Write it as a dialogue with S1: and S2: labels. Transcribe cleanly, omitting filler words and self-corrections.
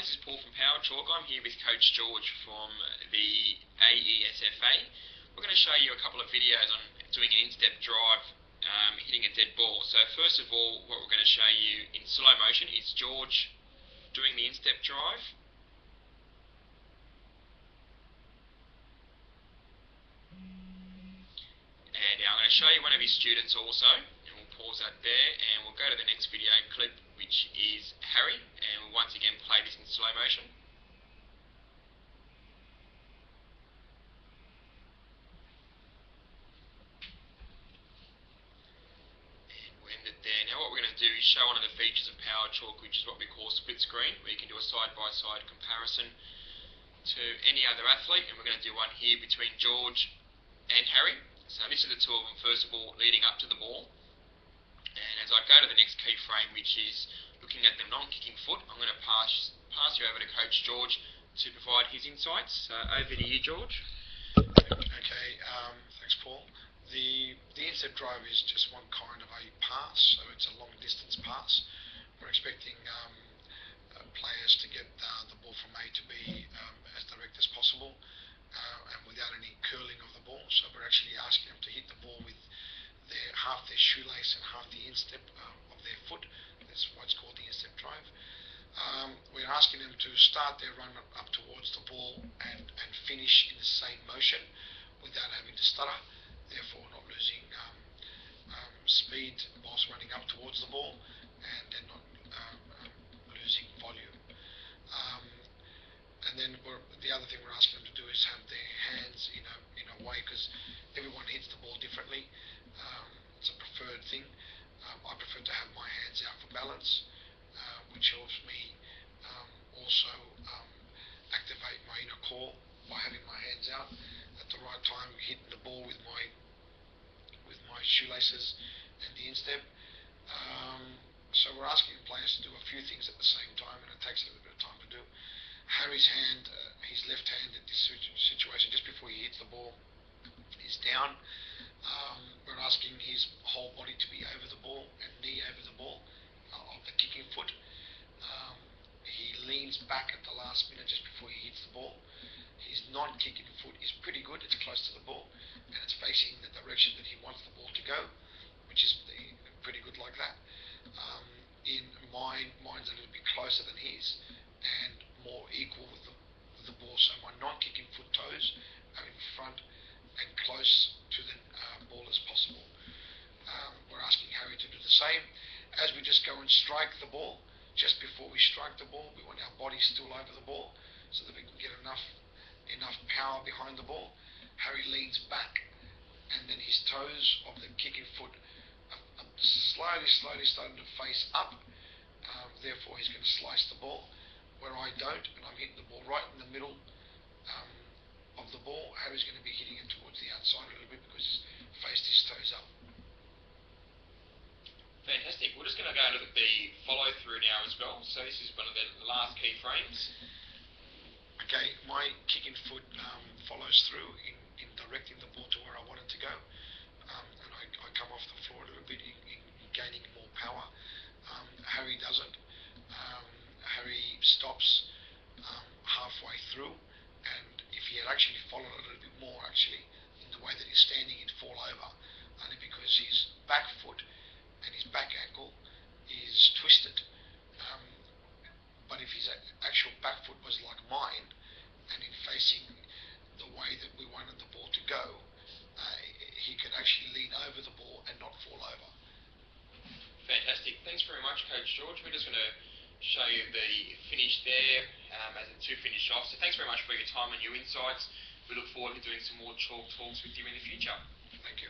S1: this is Paul from PowerChalk. I'm here with Coach George from the AESFA. We're going to show you a couple of videos on doing an in-step drive, hitting a dead ball. So first of all, what we're going to show you in slow motion is George doing the in-step drive. And now I'm going to show you one of his students also, and we'll pause that there, and we'll go to the next video clip, which is Harry, and we'll once again play this in slow motion. And we'll end it there. Now what we're going to do is show one of the features of PowerChalk, which is what we call split screen, where you can do a side-by-side comparison to any other athlete, and we're going to do one here between George and Harry. So this is the two of them, first of all, leading up to the ball. And as I go to the next key frame, which is looking at the non-kicking foot, I'm going to pass you over to Coach George to provide his insights. So over to you, George.
S2: Okay, thanks, Paul. The in-step drive is just one kind of a pass, so it's a long-distance pass. We're expecting players to get the ball from A to B as direct as possible, and without any curling of the ball. So we're actually asking them to hit the ball with half their shoelace and half the instep of their foot. That's what's called the instep drive. We're asking them to start their run up towards the ball and finish in the same motion without having to stutter, therefore not losing speed whilst running up towards the ball, and then not losing volume. And then the other thing we're asking them to do is have their hands in a way, because everyone hits the ball differently. It's a preferred thing. I prefer to have my hands out for balance, which helps me also activate my inner core by having my hands out at the right time, hitting the ball with my shoelaces and the instep. So we're asking players to do a few things at the same time, and it takes a little bit of time to do. Harry's hand, his left hand at this situation, just before he hits the ball, is down. We're asking his whole body to be over the ball and knee over the ball of the kicking foot. He leans back at the last minute just before he hits the ball. His non-kicking foot is pretty good. It's close to the ball, and it's facing the direction that he wants the ball to go, which is pretty good like that. In mine's a little bit closer than his and more equal with the ball. So my non-kicking foot toes are in front and close to the ball as possible. We're asking Harry to do the same. As we just go and strike the ball, just before we strike the ball, we want our body still over the ball so that we can get enough power behind the ball. Harry leans back, and then his toes of the kicking foot are slowly starting to face up. Therefore, he's going to slice the ball. Where I don't, and I'm hitting the ball right in the middle of the ball, Harry's going to be hitting it towards the outside a little bit because he's faced his toes up.
S1: Fantastic. We're just going to go and look at the follow-through now as well. So this is one of the last key frames.
S2: Okay, my kicking foot follows through in directing the ball to where I want it to go, and I come off the floor a little bit in gaining more power. Harry doesn't. Harry stops halfway through, and if he had actually followed a little bit more in the way that he's standing, he'd fall over, only because his back foot and his back ankle is twisted. But if his actual back foot was like mine, and in facing the way that we wanted the ball to go, he could actually lean over the ball and not fall over.
S1: Fantastic. Thanks very much, Coach George. We're just going to show you the finish there as the two finish off. So thanks very much for your time and your insights. We look forward to doing some more chalk talks with you in the future.
S2: Thank you.